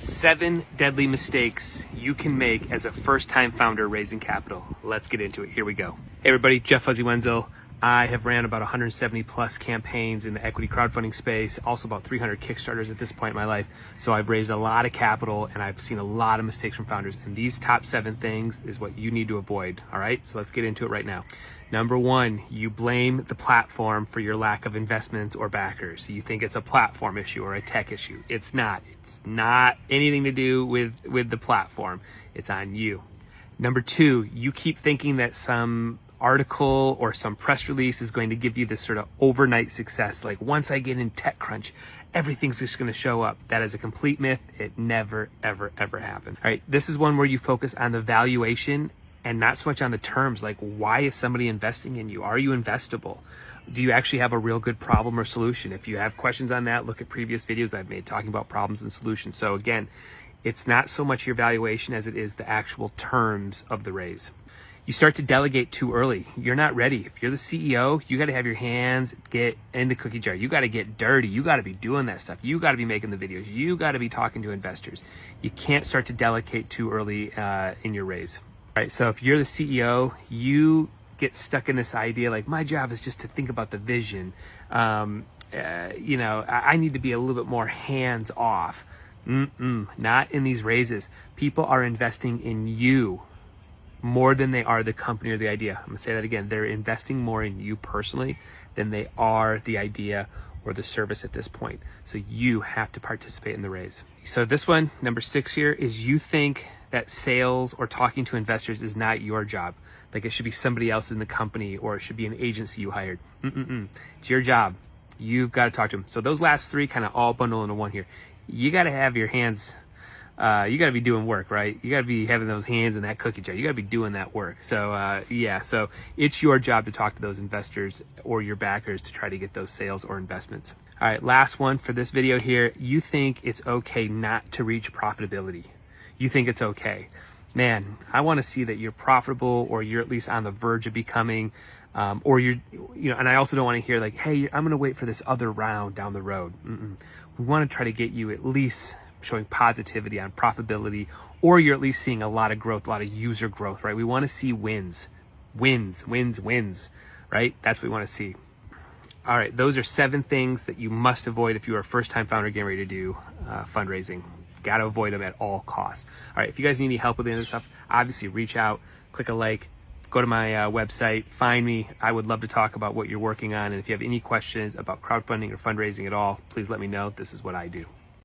7 deadly mistakes you can make as a first-time founder raising capital. Let's get into it. Here we go. Hey everybody, Jeff Fuzzy Wenzel. I have ran about 170 plus campaigns in the equity crowdfunding space, also about 300 Kickstarters at this point in my life. So I've raised a lot of capital and I've seen a lot of mistakes from founders. And these top 7 things is what you need to avoid. All right, so let's get into it right now. Number 1, you blame the platform for your lack of investments or backers. You think it's a platform issue or a tech issue. It's not. It's not anything to do with the platform. It's on you. Number 2, you keep thinking that some article or some press release is going to give you this sort of overnight success. Like once I get in TechCrunch, everything's just going to show up. That is a complete myth. It never, ever, ever happened. All right. This is one where you focus on the valuation and not so much on the terms. Like, why is somebody investing in you? Are you investable? Do you actually have a real good problem or solution? If you have questions on that, look at previous videos I've made talking about problems and solutions. So again, it's not so much your valuation as it is the actual terms of the raise. You start to delegate too early. You're not ready. If you're the CEO, you got to have your hands get in the cookie jar. You got to get dirty. You got to be doing that stuff. You got to be making the videos. You got to be talking to investors. You can't start to delegate too early in your raise. All right. So if you're the CEO, you get stuck in this idea like, my job is just to think about the vision. I need to be a little bit more hands off. Not in these raises. People are investing in you more than they are the company or the idea. I'm gonna say that again. They're investing more in you personally than they are the idea or the service at this point. So you have to participate in the raise. So this one, number 6 here, is you think that sales or talking to investors is not your job. Like it should be somebody else in the company or it should be an agency you hired. It's your job. You've got to talk to them. So those last 3 kind of all bundle into one here. You got to have your hands, you got to be doing work, right? You got to be having those hands in that cookie jar. You got to be doing that work. So so it's your job to talk to those investors or your backers to try to get those sales or investments. All right, last one for this video here. You think it's okay not to reach profitability. You think it's okay. Man, I want to see that you're profitable or you're at least on the verge of becoming, or and I also don't want to hear like, hey, I'm going to wait for this other round down the road. We want to try to get you at least showing positivity on profitability, or you're at least seeing a lot of growth, a lot of user growth, right? We want to see wins, right? That's what we want to see. All right, those are 7 things that you must avoid if you are a first-time founder getting ready to do fundraising. Got to avoid them at all costs. All right, if you guys need any help with any of this stuff, obviously reach out, click a like, go to my website, find me. I would love to talk about what you're working on. And if you have any questions about crowdfunding or fundraising at all, please let me know. This is what I do.